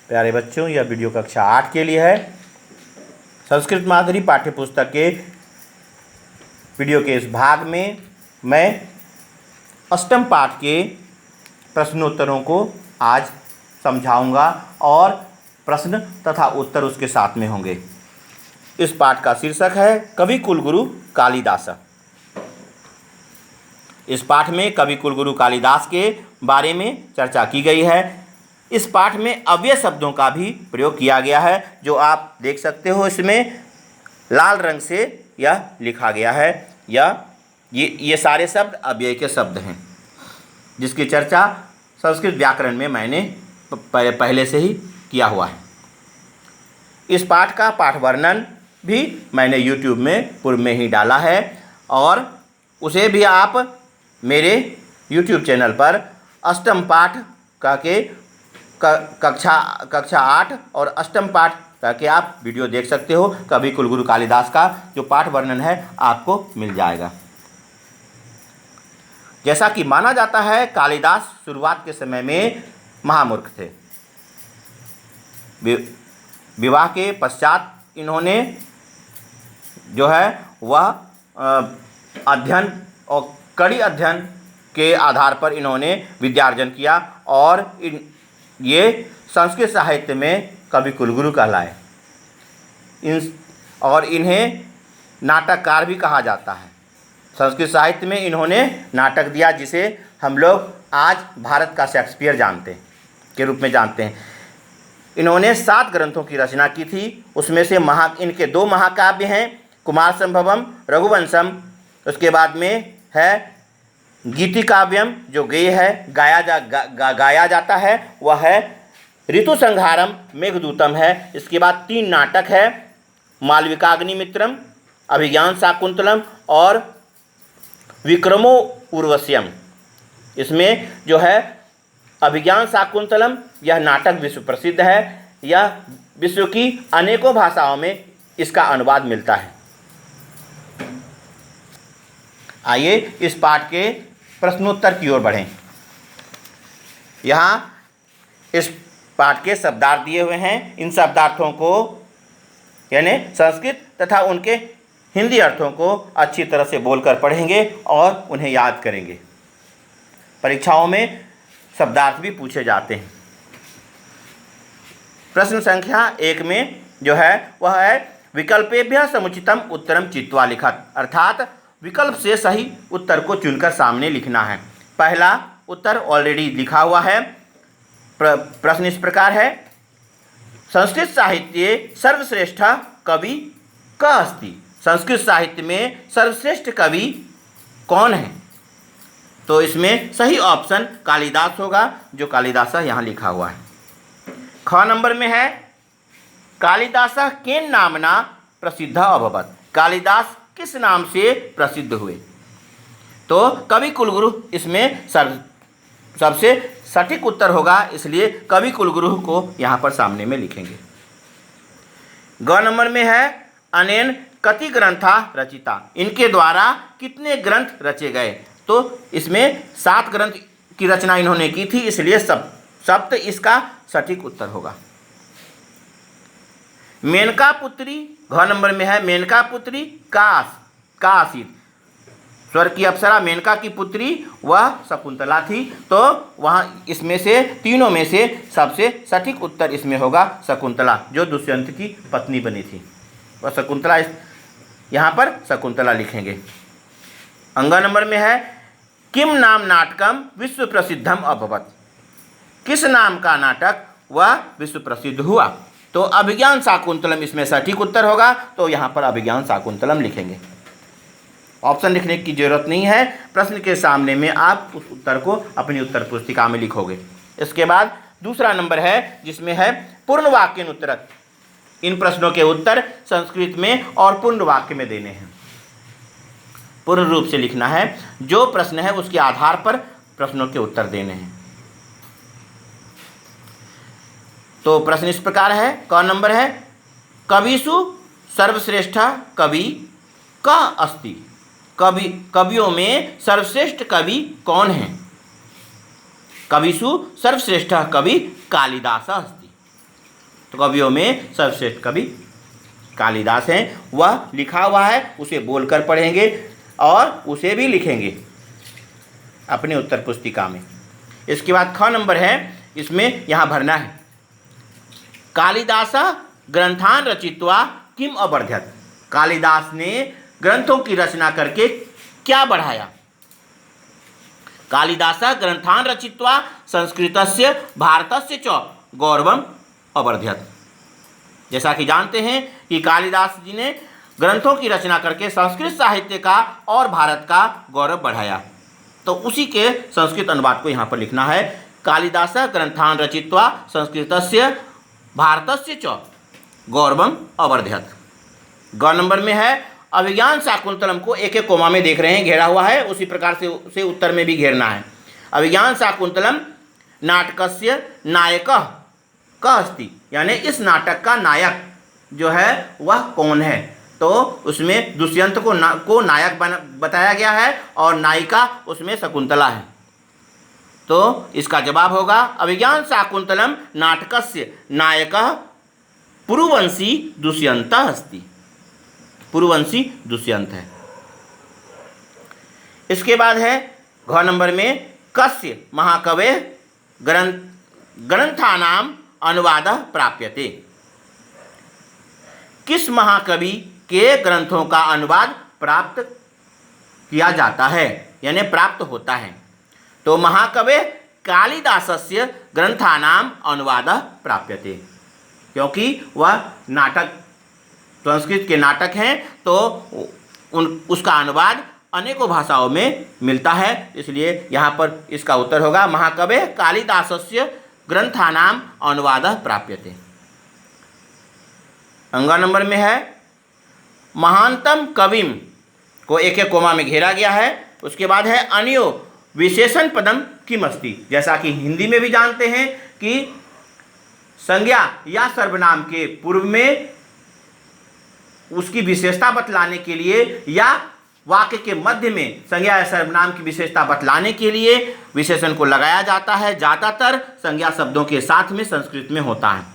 प्यारे बच्चों, यह वीडियो कक्षा 8 के लिए है। संस्कृत माधुरी पाठ्यपुस्तक के वीडियो के इस भाग में मैं अष्टम पाठ के प्रश्नोत्तरों को आज समझाऊंगा और प्रश्न तथा उत्तर उसके साथ में होंगे। इस पाठ का शीर्षक है कवि कुलगुरु कालिदास। इस पाठ में कवि कुलगुरु कालिदास के बारे में चर्चा की गई है। इस पाठ में अव्यय शब्दों का भी प्रयोग किया गया है, जो आप देख सकते हो। इसमें लाल रंग से यह लिखा गया है। ये सारे शब्द अव्यय के शब्द हैं, जिसकी चर्चा संस्कृत व्याकरण में मैंने पहले से ही किया हुआ है। इस पाठ का पाठ वर्णन भी मैंने YouTube में पूर्व में ही डाला है, और उसे भी आप मेरे YouTube चैनल पर अष्टम पाठ कक्षा 8 और अष्टम पाठ के आप वीडियो देख सकते हो। कवि कुलगुरु कालिदास का जो पाठ वर्णन है आपको मिल जाएगा। जैसा कि माना जाता है, कालिदास शुरुआत के समय में महामूर्ख थे। विवाह के पश्चात इन्होंने जो है वह अध्ययन और कड़ी अध्ययन के आधार पर इन्होंने विद्यार्जन किया, और ये संस्कृत साहित्य में कवि कुलगुरु कहलाए। और इन्हें नाटककार भी कहा जाता है। संस्कृत साहित्य में इन्होंने नाटक दिया, जिसे हम लोग आज भारत का शेक्सपियर के रूप में जानते हैं। इन्होंने 7 ग्रंथों की रचना की थी। उसमें से इनके 2 महाकाव्य हैं, कुमार संभवम, रघुवंशम। उसके बाद में है गीति काव्यम, जो गेय है, गाया जाता है, वह है ऋतु संहारम, मेघदूतम है। इसके बाद 3 नाटक है, मालविकाग्निमित्रम, अभिज्ञान शाकुंतलम और विक्रमो उर्वश्यम। इसमें जो है अभिज्ञान शाकुंतलम, यह नाटक विश्व प्रसिद्ध है। यह विश्व की अनेकों भाषाओं में इसका अनुवाद मिलता है। आइए इस पाठ के प्रश्नोत्तर की ओर बढ़ें। यहाँ इस पाठ के शब्दार्थ दिए हुए हैं। इन शब्दार्थों को यानी संस्कृत तथा उनके हिंदी अर्थों को अच्छी तरह से बोलकर पढ़ेंगे और उन्हें याद करेंगे। परीक्षाओं में शब्दार्थ भी पूछे जाते हैं। प्रश्न संख्या 1 में जो है वह है विकल्पेभ्यः समुचितम उत्तरम चित्वा लिखत, अर्थात विकल्प से सही उत्तर को चुनकर सामने लिखना है। पहला उत्तर ऑलरेडी लिखा हुआ है। प्रश्न इस प्रकार है, संस्कृत साहित्ये सर्वश्रेष्ठ कवि क अस्ति। संस्कृत साहित्य में सर्वश्रेष्ठ कवि कौन है? तो इसमें सही ऑप्शन कालिदास होगा, जो कालिदास यहाँ लिखा हुआ है। ख नंबर में है कालिदास केन नामना प्रसिद्ध अभवत्। कालिदास किस नाम से प्रसिद्ध हुए? तो कवि कुलगुरु इसमें सबसे सटीक उत्तर होगा, इसलिए कवि कुलगुरु को यहाँ पर सामने में लिखेंगे। ग नंबर में है अनेन कति ग्रंथा रचिता। इनके द्वारा कितने ग्रंथ रचे गए? तो इसमें 7 ग्रंथ की रचना इन्होंने की थी, इसलिए सप्त इसका सटीक उत्तर होगा। मेनका पुत्री, घ नंबर में है मेनका पुत्री का आसीत। स्वर्ग की अप्सरा मेनका की पुत्री वह शकुंतला थी। तो वहाँ इसमें से तीनों में से सबसे सटीक उत्तर इसमें होगा शकुंतला, जो दुष्यंत की पत्नी बनी थी। वह शकुंतला, यहाँ पर शकुंतला लिखेंगे। अंग नंबर में है किम नाम नाटकम विश्व प्रसिद्धम अभवत्। किस नाम का नाटक वह विश्व प्रसिद्ध हुआ? तो अभिज्ञान शाकुंतलम इसमें सटीक उत्तर होगा, तो यहाँ पर अभिज्ञान शाकुंतलम लिखेंगे। ऑप्शन लिखने की जरूरत नहीं है, प्रश्न के सामने में आप उस उत्तर को अपनी उत्तर पुस्तिका में लिखोगे। इसके बाद दूसरा नंबर है, जिसमें है पूर्ण वाक्य उत्तर। इन प्रश्नों के उत्तर संस्कृत में और पूर्ण वाक्य में देने हैं। पूर्ण रूप से लिखना है, जो प्रश्न है उसके आधार पर प्रश्नों के उत्तर देने हैं। तो प्रश्न इस प्रकार है, क नंबर है कविषु सर्वश्रेष्ठ कवि क अस्ति। कवियों में सर्वश्रेष्ठ कवि कौन है? कविषु सर्वश्रेष्ठ कवि कालिदास अस्ति। तो कवियों में सर्वश्रेष्ठ कवि कालिदास हैं। वह लिखा हुआ है, उसे बोलकर पढ़ेंगे और उसे भी लिखेंगे अपने उत्तर पुस्तिका में। इसके बाद ख नंबर है, इसमें यहाँ भरना है, कालिदास ग्रंथान रचित्वा किम अवर्ध्यत। कालिदास ने ग्रंथों की रचना करके क्या बढ़ाया। कालिदास ग्रंथान रचित्वा संस्कृतस्य भारतस्य च गौरवम अवर्ध्यत। जैसा कि जानते हैं कि कालिदास जी ने ग्रंथों की रचना करके संस्कृत साहित्य का और भारत का गौरव बढ़ाया। तो उसी के संस्कृत अनुवाद को यहाँ पर लिखना है, कालिदास ग्रंथान रचित्वा संस्कृतस्य भारतस्य च गौरवम अवर्ध्यत। ग नंबर में है, अभिज्ञान शाकुंतलम को एक एक कोमा में देख रहे हैं, घेरा हुआ है, उसी प्रकार से उसे उत्तर में भी घेरना है। अभिज्ञान शाकुंतलम नाटकस्य नायकः कः अस्ति, यानी इस नाटक का नायक जो है वह कौन है। तो उसमें दुष्यंत को नायक बताया गया है और नायिका उसमें शकुंतला है। तो इसका जवाब होगा अभिज्ञान शाकुंतलम नाटकस्य नायकः पुरुवंशी दुष्यन्तः अस्ति। पुरुवंशी दुष्यंत है। इसके बाद है घ नंबर में, कस्य महाकवे ग्रंथानाम अनुवादः प्राप्यते। किस महाकवि के ग्रंथों का अनुवाद प्राप्त किया जाता है, यानी प्राप्त होता है। तो महाकवे कालिदासस्य ग्रंथानाम अनुवादः प्राप्यते, क्योंकि वह नाटक संस्कृत के नाटक हैं, तो उसका अनुवाद अनेकों भाषाओं में मिलता है, इसलिए यहाँ पर इसका उत्तर होगा महाकवे कालिदासस्य ग्रंथानाम अनुवादः प्राप्यते। अंग नंबर में है, महानतम कविम को एक एक कोमा में घेरा गया है। उसके बाद है, अन्यो विशेषण पदम किम अस्ति। जैसा कि हिंदी में भी जानते हैं कि संज्ञा या सर्वनाम के पूर्व में उसकी विशेषता बतलाने के लिए या वाक्य के मध्य में संज्ञा या सर्वनाम की विशेषता बतलाने के लिए विशेषण को लगाया जाता है। ज़्यादातर संज्ञा शब्दों के साथ में संस्कृत में होता है।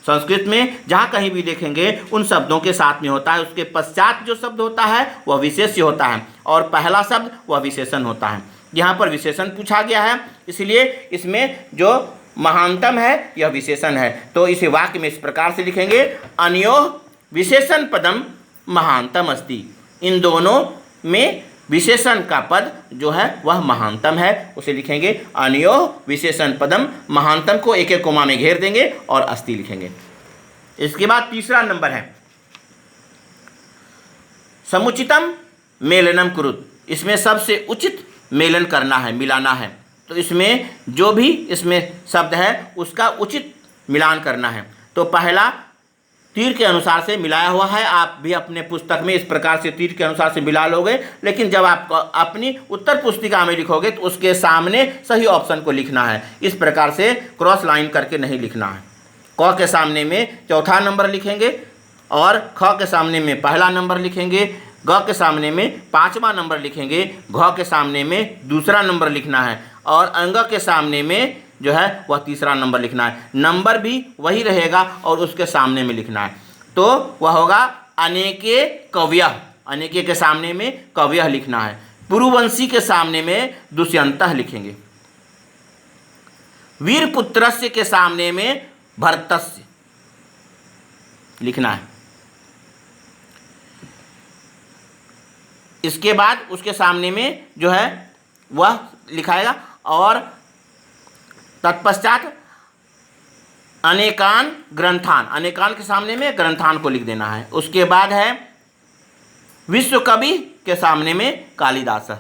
संस्कृत में जहाँ कहीं भी देखेंगे उन शब्दों के साथ में होता है। उसके पश्चात जो शब्द होता है वह विशेष्य होता है और पहला शब्द वह विशेषण होता है। यहाँ पर विशेषण पूछा गया है, इसलिए इसमें जो महानतम है यह विशेषण है। तो इसे वाक्य में इस प्रकार से लिखेंगे, अन्यो विशेषण पदम महानतम अस्ति। इन दोनों में विशेषण का पद जो है वह महानतम है, उसे लिखेंगे अन्यो विशेषण पदम। महानतम को एक एक कोमा में घेर देंगे और अस्ति लिखेंगे। इसके बाद तीसरा नंबर है, समुचितम मेलनम कुरुत। इसमें सबसे उचित मेलन करना है, मिलाना है। तो इसमें जो भी इसमें शब्द है उसका उचित मिलान करना है। तो पहला तीर के अनुसार से मिलाया हुआ है, आप भी अपने पुस्तक में इस प्रकार से तीर के अनुसार से मिला लोगे, लेकिन जब आप अपनी उत्तर पुस्तिका में लिखोगे तो उसके सामने सही ऑप्शन को लिखना है। इस प्रकार से क्रॉस लाइन करके नहीं लिखना है। क के सामने में चौथा नंबर लिखेंगे और ख के सामने में पहला नंबर लिखेंगे, ग के सामने में पाँचवा नंबर लिखेंगे, घ के सामने में दूसरा नंबर लिखना है और अंग के सामने में जो है वह तीसरा नंबर लिखना है। नंबर भी वही रहेगा और उसके सामने में लिखना है। तो वह होगा अनेके कव्यः। अनेके के सामने में कव्यः लिखना है। पुरुवंशी के सामने में दुष्यन्तः लिखेंगे। वीरपुत्रस्य के सामने में भरतस्य लिखना है। इसके बाद उसके सामने में जो है वह लिखाएगा और तत्पश्चात अनेकान ग्रंथान। अनेकान के सामने में ग्रंथान को लिख देना है। उसके बाद है विश्व कवि के सामने में कालिदास।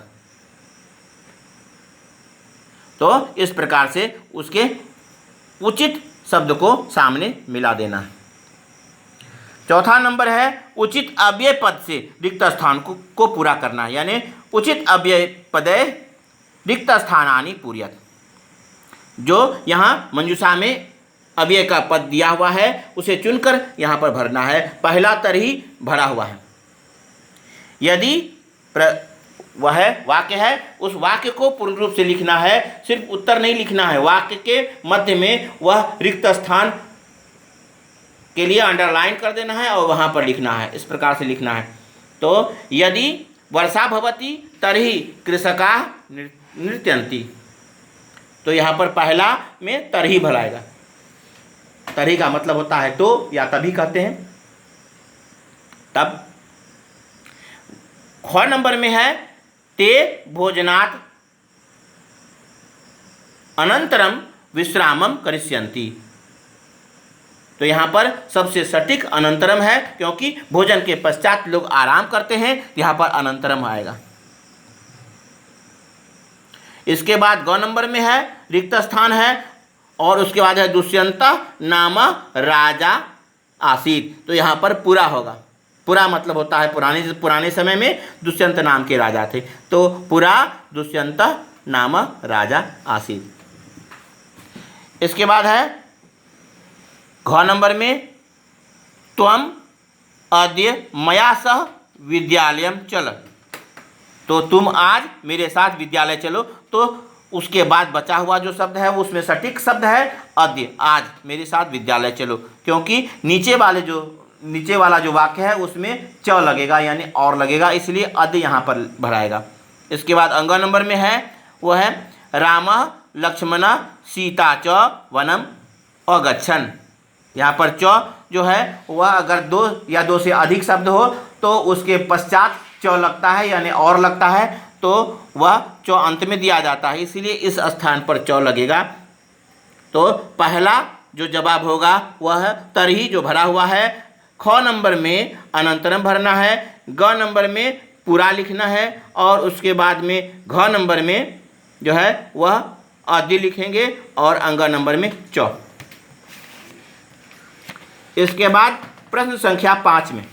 तो इस प्रकार से उसके उचित शब्द को सामने मिला देना है। चौथा नंबर है उचित अव्यय पद से रिक्त स्थान को पूरा करना है, यानी उचित अव्यय पदे रिक्त स्थानानि पूर्यत। जो यहाँ मंजूषा में अव्यय का पद दिया हुआ है उसे चुनकर यहाँ पर भरना है। पहला तर ही भरा हुआ है। यदि वह वाक्य है उस वाक्य को पूर्ण रूप से लिखना है, सिर्फ उत्तर नहीं लिखना है। वाक्य के मध्य में वह रिक्त स्थान के लिए अंडरलाइन कर देना है और वहाँ पर लिखना है, इस प्रकार से लिखना है। तो यदि वर्षा भवति तर्हि कृषकाः नृत्यन्ति, तो यहाँ पर पहला में तर्हि भराएगा। तर्हि का मतलब होता है तो या तभी कहते हैं। तब ख नंबर में है ते भोजनात् अनंतरम विश्रामम करिष्यन्ति, तो यहाँ पर सबसे सटीक अनंतरम है, क्योंकि भोजन के पश्चात लोग आराम करते हैं, यहाँ पर अनंतरम आएगा। इसके बाद ग नंबर में है रिक्त स्थान है, और उसके बाद है दुष्यंतः नाम राजा आसीत, तो यहाँ पर पूरा होगा। पूरा मतलब होता है पुराने समय में दुष्यंत नाम के राजा थे, तो पूरा दुष्यंतः नाम राजा आसीत। इसके बाद है घ नंबर में त्वम अद्य मया सह विद्यालयम चल, तो तुम आज मेरे साथ विद्यालय चलो। तो उसके बाद बचा हुआ जो शब्द है उसमें सटीक शब्द है अद्य, आज मेरे साथ विद्यालय चलो, क्योंकि नीचे वाला जो वाक्य है उसमें च लगेगा यानी और लगेगा, इसलिए अद्य यहाँ पर भराएगा। इसके बाद अंग नंबर में है वो है रामः लक्ष्मणः सीता च वनम अगच्छन्, यहाँ पर च जो है वह अगर दो या दो से अधिक शब्द हो तो उसके पश्चात च लगता है यानी और लगता है, तो वह च अंत में दिया जाता है, इसीलिए इस स्थान पर च लगेगा। तो पहला जो जवाब होगा वह है तरही जो भरा हुआ है। ख नंबर में अनंतरम भरना है, ग नंबर में पूरा लिखना है, और उसके बाद में घ नंबर में जो है वह आदि लिखेंगे और अंग नंबर में च। इसके बाद प्रश्न संख्या 5 में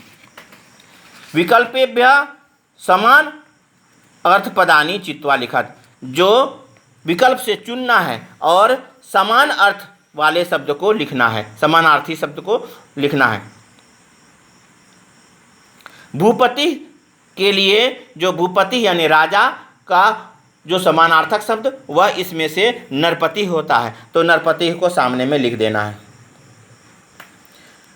विकल्पेभ्य समान अर्थ पदानि चित्वा लिखत, जो विकल्प से चुनना है और समान अर्थ वाले शब्द को लिखना है, समानार्थी शब्द को लिखना है। भूपति के लिए जो भूपति यानी राजा का जो समानार्थक शब्द वह इसमें से नरपति होता है, तो नरपति को सामने में लिख देना है।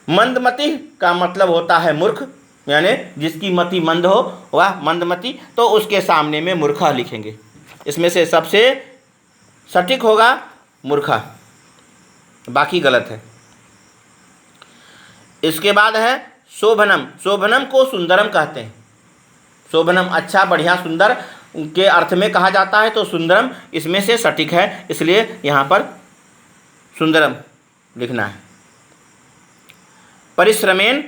मंदमति का मतलब होता है मूर्ख, यानी जिसकी मति मंद हो वह मंदमति, तो उसके सामने में मूर्खा लिखेंगे। इसमें से सबसे सटीक होगा मूर्खा, बाकी गलत है। इसके बाद है शोभनम, शोभनम को सुंदरम कहते हैं। शोभनम अच्छा, बढ़िया, सुंदर के अर्थ में कहा जाता है, तो सुंदरम इसमें से सटीक है, इसलिए यहाँ पर सुंदरम लिखना है। परिश्रमेन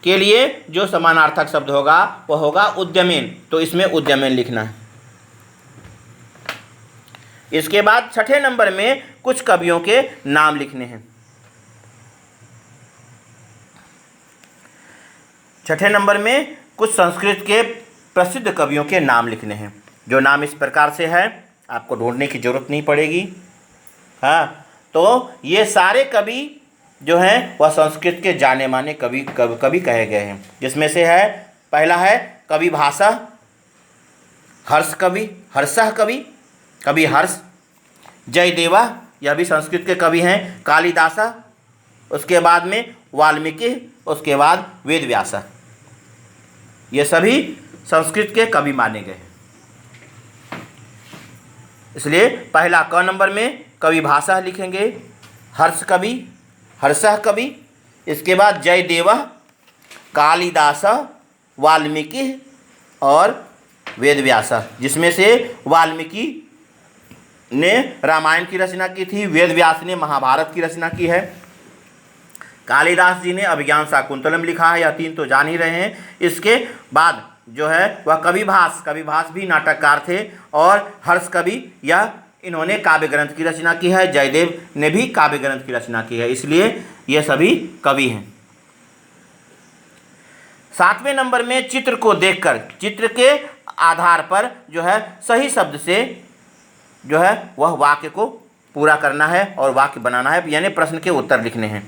के लिए जो समानार्थक शब्द होगा वह होगा उद्यमेन, तो इसमें उद्यमेन लिखना है। इसके बाद 6ठे नंबर में कुछ कवियों के नाम लिखने हैं। 6ठे नंबर में कुछ संस्कृत के प्रसिद्ध कवियों के नाम लिखने हैं, जो नाम इस प्रकार से है, आपको ढूंढने की जरूरत नहीं पड़ेगी। हाँ, तो ये सारे कवि जो हैं वह संस्कृत के जाने माने कवि कहे गए हैं, जिसमें से है पहला है कवि भाषा, हर्ष कवि, हर्षः कवि, कवि हर्ष, जयदेवा, यह भी संस्कृत के कवि हैं, कालिदासा, उसके बाद में वाल्मीकि, उसके बाद वेदव्यास, ये सभी संस्कृत के कवि माने गए। इसलिए पहला क नंबर में कवि भाषा लिखेंगे, हर्ष कवि, हर्षः कवि, इसके बाद जयदेव, कालिदास, वाल्मीकि और वेदव्यास, जिसमें से वाल्मीकि ने रामायण की रचना की थी, वेदव्यास ने महाभारत की रचना की है, कालिदास जी ने अभिज्ञान शाकुंतलम लिखा है, यह तीन तो जान ही रहे हैं। इसके बाद जो है वह कविभास भी नाटककार थे, और हर्ष कवि यह इन्होंने काव्य ग्रंथ की रचना की है, जयदेव ने भी काव्य ग्रंथ की रचना की है, इसलिए ये सभी कवि हैं। 7वें नंबर में चित्र को देखकर, चित्र के आधार पर जो है सही शब्द से जो है वह वाक्य को पूरा करना है और वाक्य बनाना है, यानी प्रश्न के उत्तर लिखने हैं।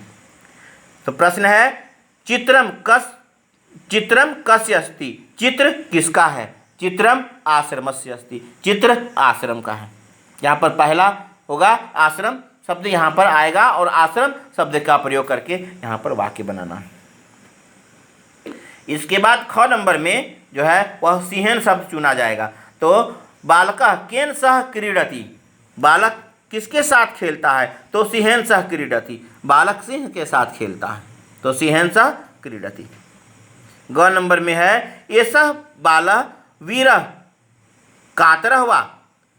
तो प्रश्न है चित्रम कस्य अस्ति, चित्र किसका है? चित्रम आश्रमस्य अस्ति, चित्र आश्रम का है। यहाँ पर पहला होगा आश्रम शब्द यहाँ पर आएगा और आश्रम शब्द का प्रयोग करके यहाँ पर वाक्य बनाना है। इसके बाद ख नंबर में जो है वह सिंहन शब्द चुना जाएगा। तो बालकः केन सह क्रीडति, बालक किसके साथ खेलता है? तो सिंहेन सह क्रीडति, बालक सिंह के साथ खेलता है, तो सिंहेन सह क्रीडति। ग नंबर में है एषः बालः वीरः कातरः वा,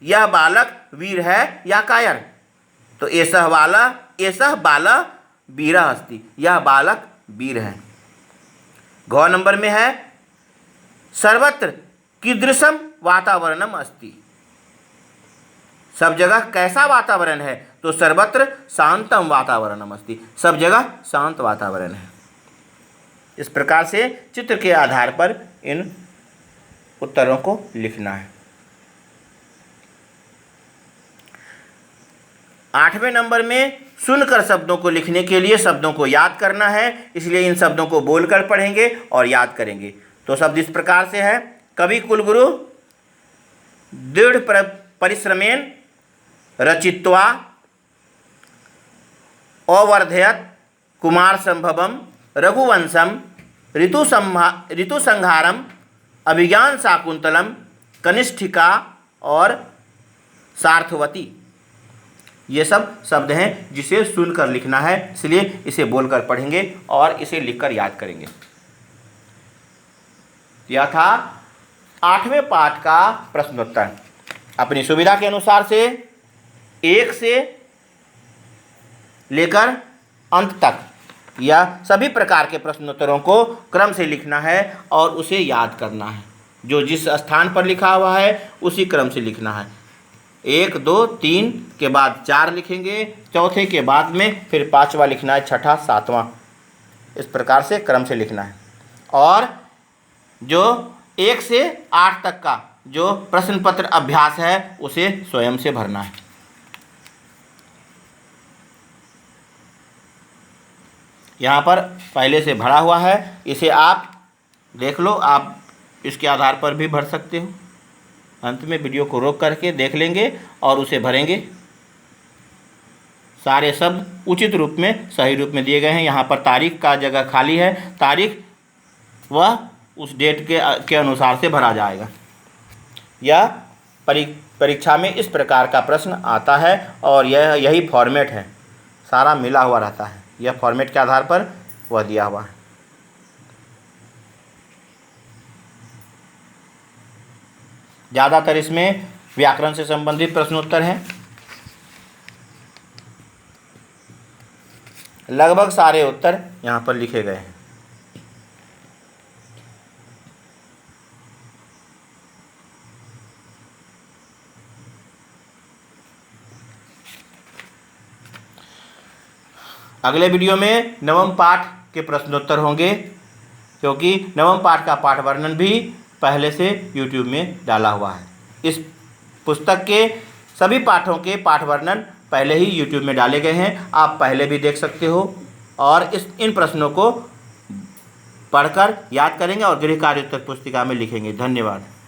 यह बालक वीर है या कायर? तो एषः बालः वीरः अस्ति, यह बालक वीर है। घ नंबर में है सर्वत्र कीदृशम वातावरणम अस्ति, सब जगह कैसा वातावरण है? तो सर्वत्र शांतम वातावरणम अस्ति, सब जगह शांत वातावरण है। इस प्रकार से चित्र के आधार पर इन उत्तरों को लिखना है। 8वें नंबर में सुनकर शब्दों को लिखने के लिए शब्दों को याद करना है, इसलिए इन शब्दों को बोलकर पढ़ेंगे और याद करेंगे। तो शब्द इस प्रकार से है, कवि कुलगुरु दृढ़ परिश्रमेन रचित्वा अवर्धयत कुमार संभवम रघुवंशम ऋतुसंहारम अभिज्ञान शाकुंतलम कनिष्ठिका और सार्थवती। ये सब शब्द हैं जिसे सुनकर लिखना है, इसलिए इसे बोलकर पढ़ेंगे और इसे लिखकर याद करेंगे। यह था 8वें पाठ का प्रश्नोत्तर। अपनी सुविधा के अनुसार से 1 से लेकर अंत तक या सभी प्रकार के प्रश्नोत्तरों को क्रम से लिखना है और उसे याद करना है। जो जिस स्थान पर लिखा हुआ है उसी क्रम से लिखना है। 1, 2, 3 के बाद 4 लिखेंगे, चौथे के बाद में फिर 5वां लिखना है, छठा, 7वां, इस प्रकार से क्रम से लिखना है। और जो 1 से 8 तक का जो प्रश्न पत्र अभ्यास है उसे स्वयं से भरना है। यहाँ पर पहले से भरा हुआ है, इसे आप देख लो, आप इसके आधार पर भी भर सकते हो। अंत में वीडियो को रोक करके देख लेंगे और उसे भरेंगे। सारे शब्द उचित रूप में सही रूप में दिए गए हैं। यहाँ पर तारीख का जगह खाली है, तारीख वह उस डेट के अनुसार से भरा जाएगा। यह परीक्षा में इस प्रकार का प्रश्न आता है और यही फॉर्मेट है, सारा मिला हुआ रहता है। यह फॉर्मेट के आधार पर वह दिया हुआ है। ज़्यादातर इसमें व्याकरण से संबंधित प्रश्नोत्तर हैं। लगभग सारे उत्तर यहाँ पर लिखे गए हैं। अगले वीडियो में 9वें पाठ के प्रश्नोत्तर होंगे, क्योंकि 9वें पाठ का पाठ वर्णन भी पहले से YouTube में डाला हुआ है। इस पुस्तक के सभी पाठों के पाठ वर्णन पहले ही YouTube में डाले गए हैं, आप पहले भी देख सकते हो और इन प्रश्नों को पढ़कर याद करेंगे और गृह कार्य उत्तर पुस्तिका में लिखेंगे। धन्यवाद।